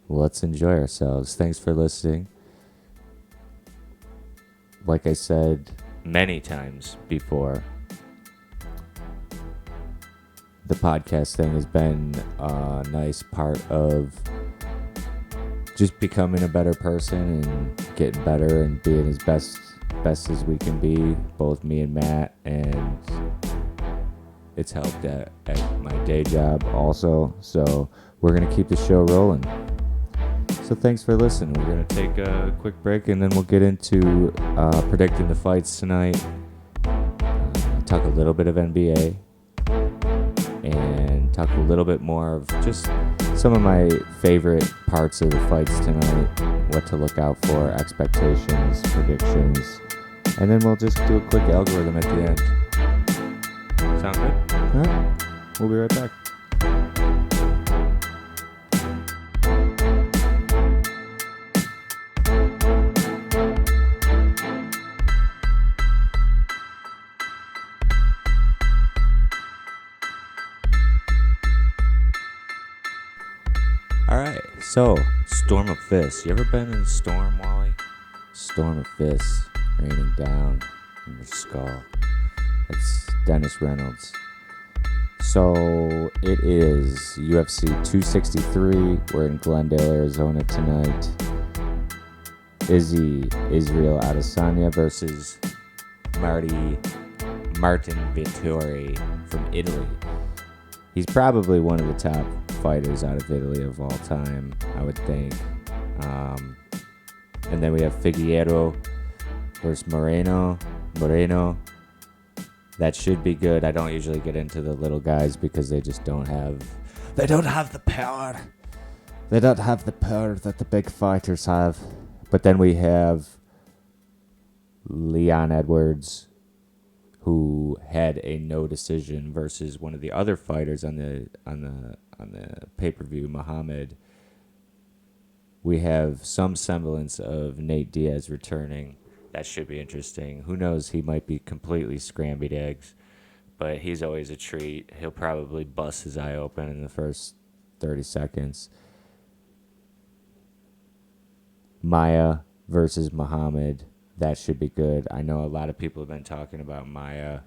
let's enjoy ourselves. Thanks for listening. Like I said many times before, the podcast thing has been a nice part of just becoming a better person and getting better and being as best as we can be, both me and Matt, and it's helped at my day job also. So we're going to keep the show rolling. So thanks for listening. We're going to take a quick break and then we'll get into predicting the fights tonight. Talk a little bit of NBA and talk a little bit more of just some of my favorite parts of the fights tonight, what to look out for, expectations, predictions, and then we'll just do a quick algorithm at the end. Sound good? All right. We'll be right back. Alright, so, Storm of Fists. You ever been in a storm, Wally? Storm of Fists raining down in your skull. It's Dennis Reynolds. So, it is UFC 263. We're in Glendale, Arizona tonight. Izzy, Israel Adesanya versus Martin Vittori from Italy. He's probably one of the top fighters out of Italy of all time, I would think. And then we have Figueiredo versus Moreno. That should be good. I don't usually get into the little guys because they just don't have the power. They don't have the power that the big fighters have. But then we have Leon Edwards, who had a no decision versus one of the other fighters on the pay-per-view, Muhammad. We have some semblance of Nate Diaz returning. That should be interesting. Who knows? He might be completely scrambled eggs, but he's always a treat. He'll probably bust his eye open in the first 30 seconds. Maya versus Muhammad. That should be good. I know a lot of people have been talking about Maya.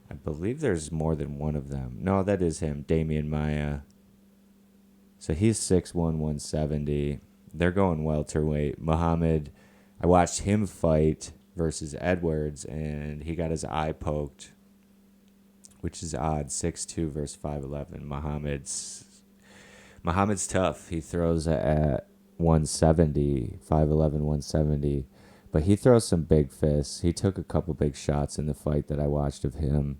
I believe there's more than one of them. No, that is him, Damian Maya. So he's 6'1", 170. They're going welterweight. Muhammad, I watched him fight versus Edwards, and he got his eye poked, which is odd. 6'2" versus 5'11". Muhammad's tough. He throws at 170, 5'11", 170. But he throws some big fists. He took a couple big shots in the fight that I watched of him.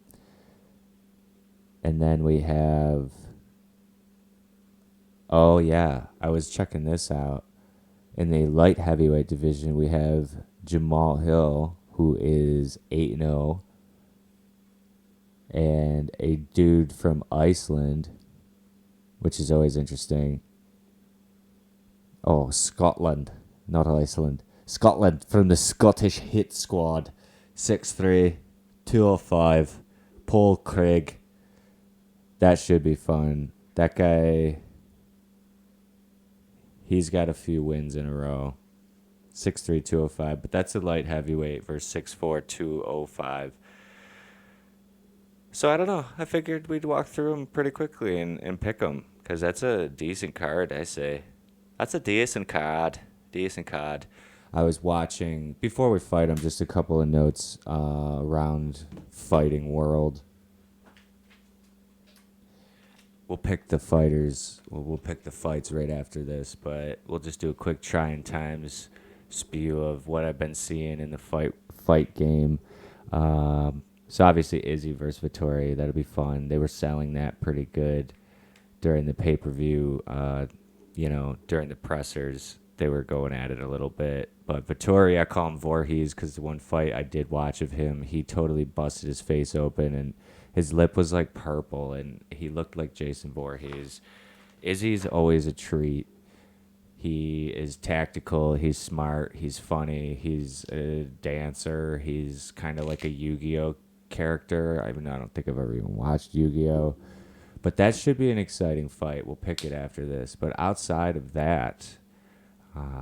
And then we have... Oh, yeah. I was checking this out. In the light heavyweight division, we have Jamal Hill, who is 8-0. And a dude from Iceland, which is always interesting. Oh, Scotland, not Iceland. Scotland from the Scottish Hit Squad. 6'3", 205. Paul Craig. That should be fun. That guy, he's got a few wins in a row. 6'3", 205. But that's a light heavyweight versus 6'4", 205. So I don't know. I figured we'd walk through them pretty quickly and pick them. Because that's a decent card, I say. That's a decent card. I was watching, before we fight them, just a couple of notes around fighting world. We'll pick the fighters. We'll pick the fights right after this, but we'll just do a quick Tryin times spew of what I've been seeing in the fight game. So obviously Izzy versus Vittori, that'll be fun. They were selling that pretty good during the pay-per-view. During the pressers, they were going at it a little bit. But Vittori, I call him Voorhees because the one fight I did watch of him, he totally busted his face open and his lip was like purple and he looked like Jason Voorhees. Izzy's always a treat. He is tactical, he's smart, he's funny, he's a dancer, he's kind of like a Yu-Gi-Oh character. I don't think I've ever even watched Yu-Gi-Oh, But that should be an exciting fight. We'll pick it after this. But outside of that,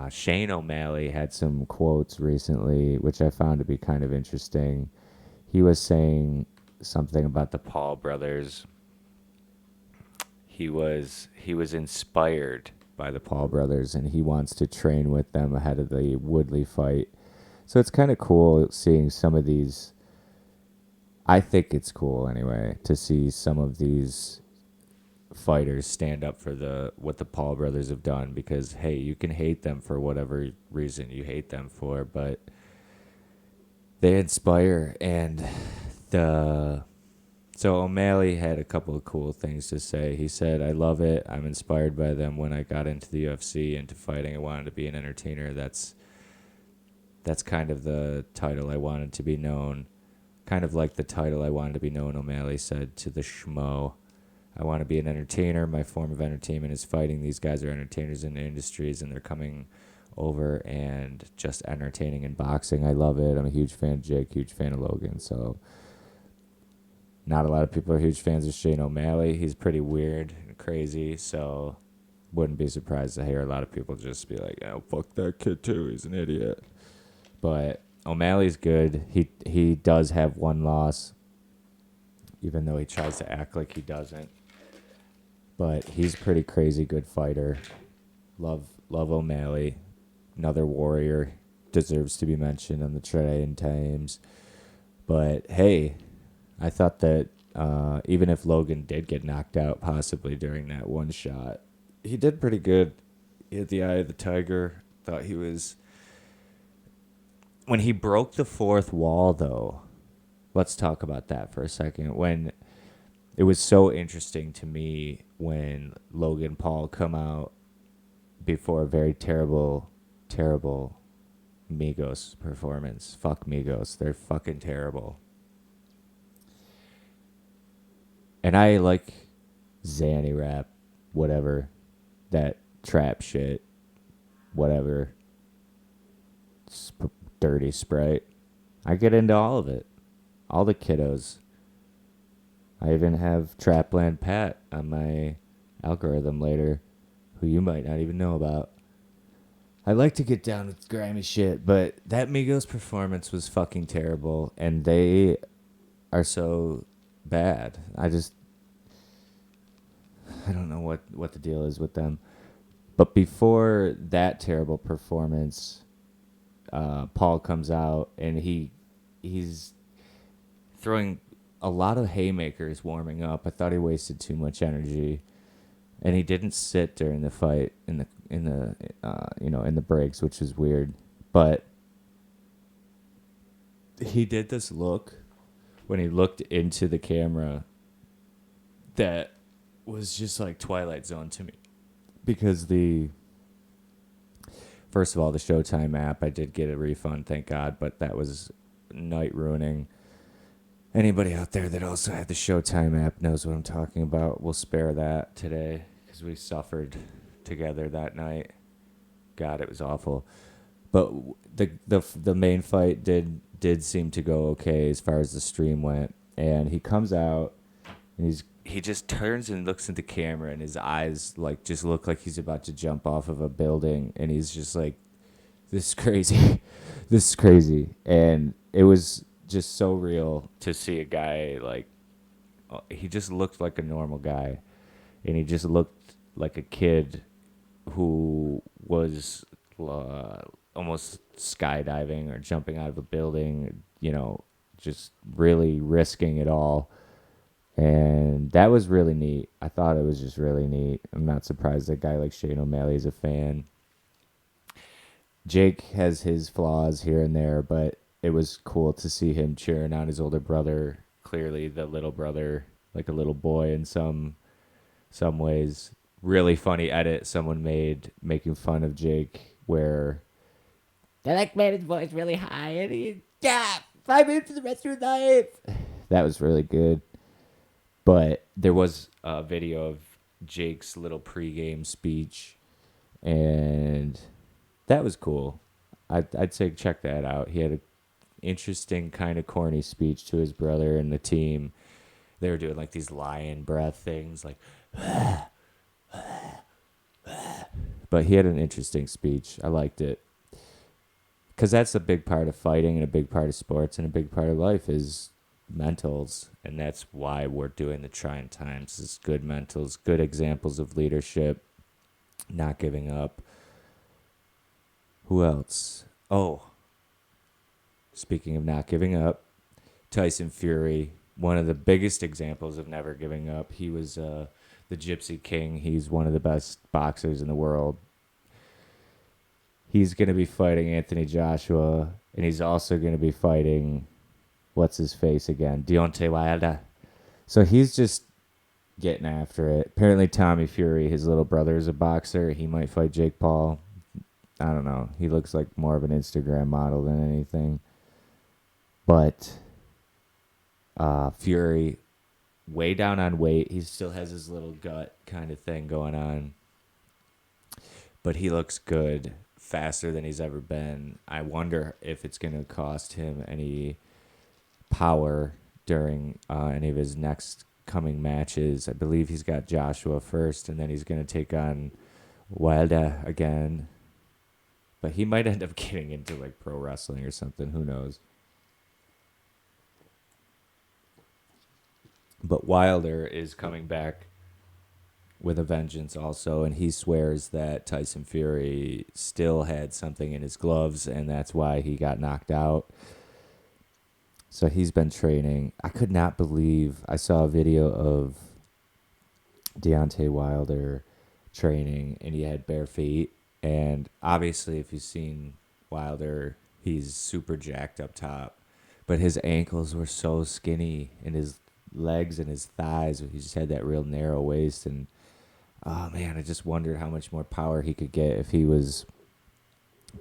Shane O'Malley had some quotes recently, which I found to be kind of interesting. He was saying something about the Paul brothers. He was inspired by the Paul brothers, and he wants to train with them ahead of the Woodley fight. So it's kind of cool seeing some of these. I think it's cool anyway to see some of these fighters stand up for what the Paul brothers have done, because hey, you can hate them for whatever reason you hate them for, but they inspire. And the so O'Malley had a couple of cool things to say. He said, "I love it. I'm inspired by them. When I got into the UFC, into fighting, I wanted to be an entertainer. That's kind of the title I wanted to be known. Kind of like the title I wanted to be known," O'Malley said to the Schmo. "I want to be an entertainer. My form of entertainment is fighting. These guys are entertainers in the industries, and they're coming over and just entertaining in boxing. I love it. I'm a huge fan of Jake, huge fan of Logan." So not a lot of people are huge fans of Shane O'Malley. He's pretty weird and crazy, so wouldn't be surprised to hear a lot of people just be like, "Oh, fuck that kid too. He's an idiot." But O'Malley's good. He does have one loss, even though he tries to act like he doesn't. But he's a pretty crazy good fighter. Love O'Malley. Another warrior. Deserves to be mentioned on the Tryin times. But hey, I thought that even if Logan did get knocked out possibly during that one shot, he did pretty good. He hit the eye of the tiger. Thought he was... When he broke the fourth wall, though, let's talk about that for a second. When it was so interesting to me when Logan Paul come out before a very terrible, terrible Migos performance. Fuck Migos. They're fucking terrible. And I like Zanny rap, whatever, that trap shit, whatever, dirty Sprite. I get into all of it. All the kiddos. I even have Trapland Pat on my algorithm later, who you might not even know about. I like to get down with grimy shit, but that Migos performance was fucking terrible, and they are so bad. I don't know what the deal is with them. But before that terrible performance, Paul comes out and he's throwing a lot of haymakers warming up. I thought he wasted too much energy, and he didn't sit during the fight in the breaks, which is weird. But he did this look when he looked into the camera that was just like Twilight Zone to me, because first of all, the Showtime app, I did get a refund, thank God, but that was night ruining. Anybody out there that also had the Showtime app knows what I'm talking about. We'll spare that today because we suffered together that night. God, it was awful. But the main fight did seem to go okay as far as the stream went. And he comes out and he just turns and looks at the camera, and his eyes like just look like he's about to jump off of a building, and he's just like, "This is crazy." This is crazy. And it was just so real to see a guy like, he just looked like a normal guy, and he just looked like a kid who was almost skydiving or jumping out of a building, just really risking it all. And that was really neat. I thought it was just really neat. I'm not surprised that a guy like Shane O'Malley is a fan. Jake has his flaws here and there, but it was cool to see him cheering on his older brother. Clearly the little brother, like a little boy in some ways. Really funny edit someone made making fun of Jake where they like made his voice really high and he 5 minutes for the rest of your life. That was really good. But there was a video of Jake's little pregame speech, and that was cool. I'd say check that out. He had an interesting kind of corny speech to his brother and the team, They were doing like these lion breath things, like. But he had an interesting speech. I liked it because that's a big part of fighting and a big part of sports and a big part of life is mentals, and that's why we're doing the trying times. Is good mentals, good examples of leadership, not giving up. Who else? Oh, speaking of not giving up, Tyson Fury, one of the biggest examples of never giving up. He was the Gypsy King. He's one of the best boxers in the world. He's going to be fighting Anthony Joshua, and he's also going to be fighting, what's his face again? Deontay Wilder. So he's just getting after it. Apparently, Tommy Fury, his little brother, is a boxer. He might fight Jake Paul. I don't know. He looks like more of an Instagram model than anything. But Fury, way down on weight. He still has his little gut kind of thing going on. But he looks good, faster than he's ever been. I wonder if it's going to cost him any power during any of his next coming matches. I believe he's got Joshua first, and then he's going to take on Wilder again. But he might end up getting into like pro wrestling or something. Who knows? But Wilder is coming back with a vengeance also, and he swears that Tyson Fury still had something in his gloves, and that's why he got knocked out. So he's been training. I could not believe I saw a video of Deontay Wilder training, and he had bare feet. And obviously, if you've seen Wilder, he's super jacked up top. But his ankles were so skinny, and his legs and his thighs, he just had that real narrow waist. And, oh, man, I just wondered how much more power he could get if he was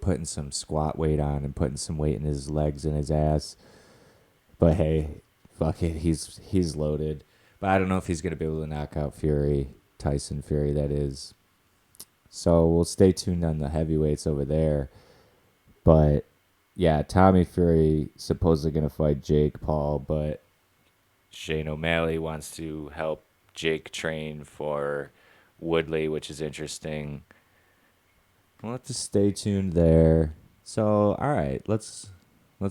putting some squat weight on and putting some weight in his legs and his ass. But, hey, fuck it, he's loaded. But I don't know if he's going to be able to knock out Fury, Tyson Fury, that is. So we'll stay tuned on the heavyweights over there. But, yeah, Tommy Fury supposedly going to fight Jake Paul, but Shane O Malley wants to help Jake train for Woodley, which is interesting. We'll have to stay tuned there. So, all right, let's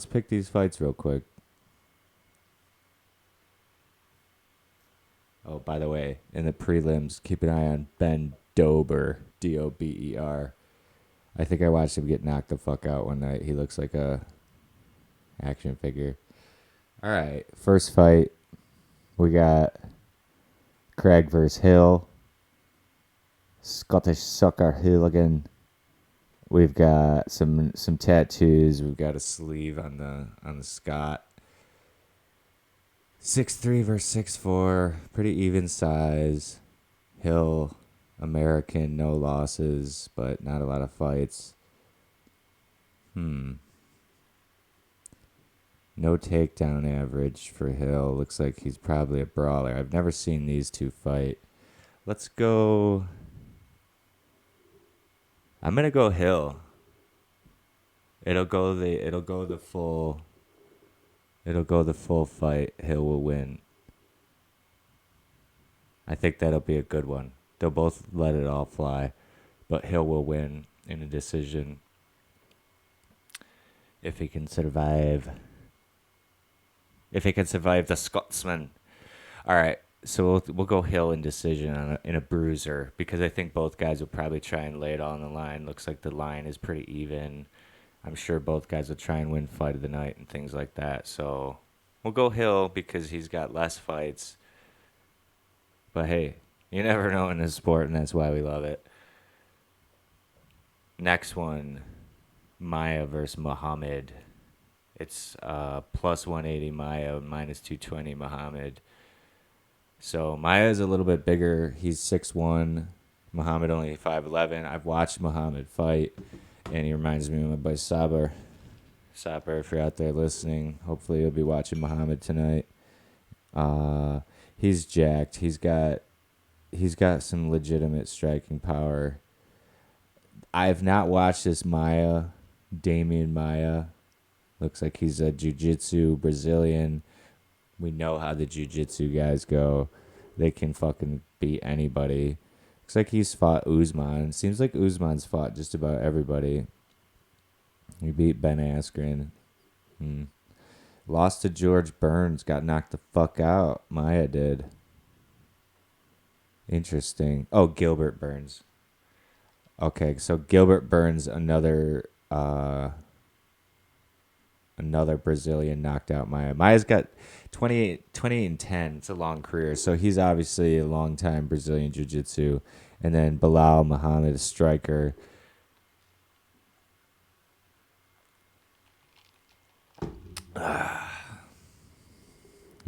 pick these fights real quick. Oh, by the way, in the prelims, keep an eye on Ben Dober, Dober. I think I watched him get knocked the fuck out one night. He looks like a action figure. All right, first fight, we got Craig versus Hill. Scottish sucker hooligan. We've got some tattoos. We've got a sleeve on the Scott. 6'3" versus 6'4", pretty even size. Hill, American, no losses, but not a lot of fights. No takedown average for Hill. Looks like he's probably a brawler. I've never seen these two fight. Let's go. I'm gonna go Hill. It'll go the full fight. Hill will win. I think that'll be a good one. They'll both let it all fly, but Hill will win in a decision if he can survive. If he can survive the Scotsman. All right, so we'll go Hill in decision in a bruiser because I think both guys will probably try and lay it all on the line. Looks like the line is pretty even. I'm sure both guys will try and win fight of the night and things like that. So we'll go Hill because he's got less fights. But hey, you never know in this sport, and that's why we love it. Next one, Maya versus Muhammad. It's plus 180 Maya, minus 220 Muhammad. So Maya is a little bit bigger. He's 6'1". Muhammad only 5'11". I've watched Muhammad fight, and he reminds me of my boy Saber. Saber, if you're out there listening, hopefully you'll be watching Muhammad tonight. He's jacked. He's got some legitimate striking power. I've not watched this Damian Maya. Looks like he's a jiu-jitsu Brazilian. We know how the jiu-jitsu guys go. They can fucking beat anybody. Looks like he's fought Usman. Seems like Usman's fought just about everybody. He beat Ben Askren. Lost to George Burns. Got knocked the fuck out. Maya did. Interesting. Oh, Gilbert Burns. Okay, so Gilbert Burns, another Brazilian knocked out Maya. Maya's got 28 and 10. It's a long career. So he's obviously a long time Brazilian Jiu-Jitsu. And then Bilal Muhammad, a striker.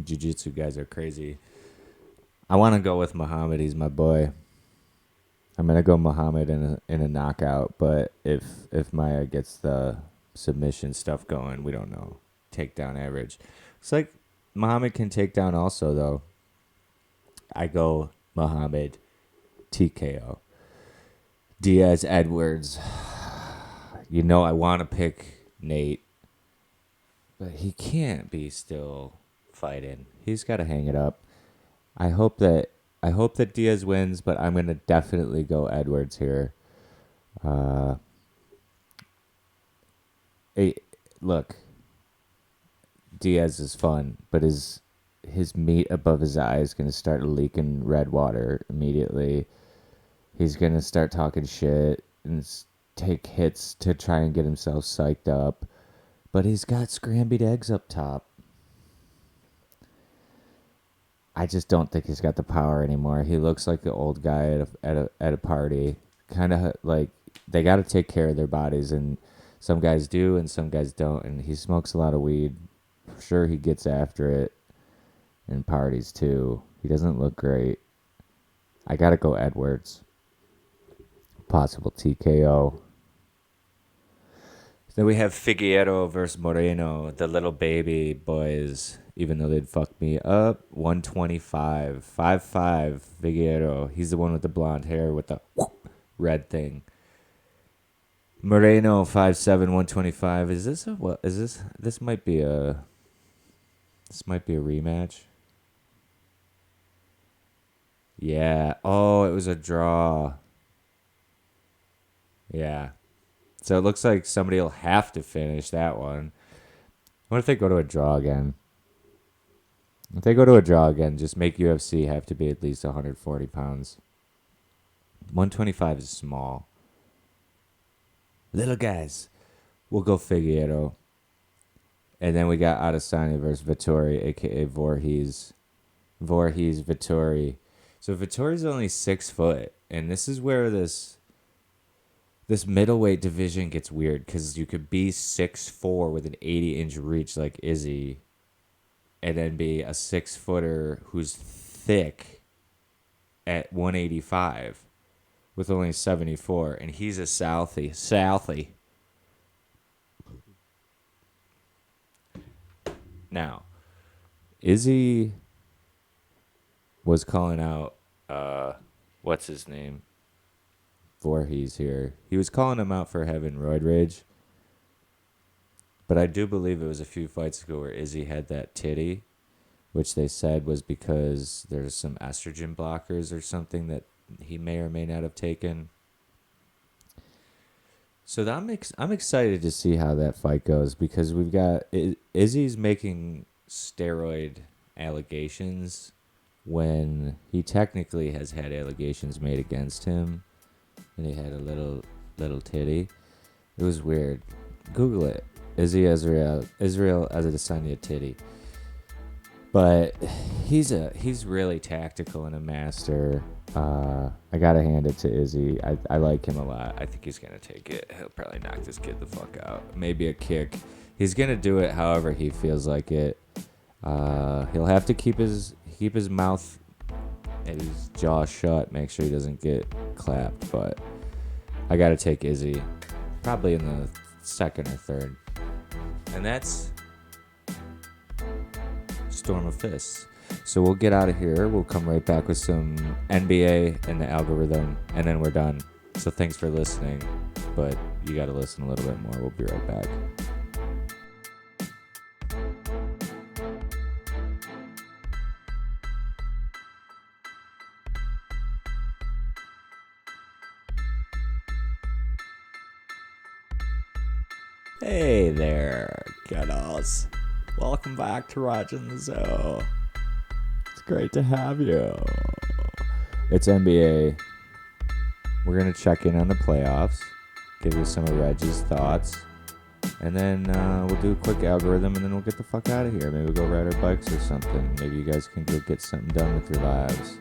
Jiu-Jitsu guys are crazy. I want to go with Muhammad. He's my boy. I'm going to go Muhammad in a knockout. But if Maya gets the submission stuff going, we don't know. Takedown average. It's like Muhammad can take down also, though. I go Muhammad TKO. Diaz Edwards. You know I want to pick Nate, but he can't be still fighting. He's got to hang it up. I hope that Diaz wins, but I'm gonna definitely go Edwards here. Hey, look, Diaz is fun, but his meat above his eye is gonna start leaking red water immediately. He's gonna start talking shit and take hits to try and get himself psyched up, but he's got scrambled eggs up top. I just don't think he's got the power anymore. He looks like the old guy at a party. Kind of like they got to take care of their bodies, and some guys do and some guys don't. And he smokes a lot of weed. For sure, he gets after it in parties too. He doesn't look great. I gotta go Edwards. Possible TKO. Then we have Figueiredo versus Moreno, the little baby boys. Even though they'd fuck me up, 125, 5'5", Figueiredo. He's the one with the blonde hair with the red thing. Moreno, 5'7", 125. Is this a what? Is this? This might be a rematch. Yeah. Oh, it was a draw. Yeah. So it looks like somebody will have to finish that one. What if they go to a draw again? If they go to a draw again, just make UFC have to be at least 140 pounds. 125 is small. Little guys. We'll go Figueiredo. And then we got Adesanya versus Vettori, a.k.a. Voorhees. Voorhees, Vettori. So Vettori's only 6 foot. And this is where this middleweight division gets weird. Because you could be 6'4" with an 80-inch reach like Izzy. And then be a 6-footer who's thick at 185 with only 74. And he's a Southie. Now, Izzy was calling out, what's his name? Voorhees here. He was calling him out for having roid rage. But I do believe it was a few fights ago where Izzy had that titty, which they said was because there's some estrogen blockers or something that he may or may not have taken. So I'm excited to see how that fight goes because we've got Izzy's making steroid allegations when he technically has had allegations made against him, and he had a little titty. It was weird. Google it. Izzy Israel Adesanya titty. But he's really tactical and a master. I gotta hand it to Izzy. I like him a lot. I think he's gonna take it. He'll probably knock this kid the fuck out. Maybe a kick. He's gonna do it however he feels like it. He'll have to keep his mouth and his jaw shut. Make sure he doesn't get clapped. But I gotta take Izzy, probably in the second or third. And that's Storm of Fists. So we'll get out of here. We'll come right back with some NBA and the algorithm, and then we're done. So thanks for listening, but you got to listen a little bit more. We'll be right back. Hey there, kiddos. Welcome back to Roger the Zoo. It's great to have you. It's NBA. We're going to check in on the playoffs, give you some of Reggie's thoughts, and then we'll do a quick algorithm, and then we'll get the fuck out of here. Maybe we'll go ride our bikes or something. Maybe you guys can go get something done with your lives.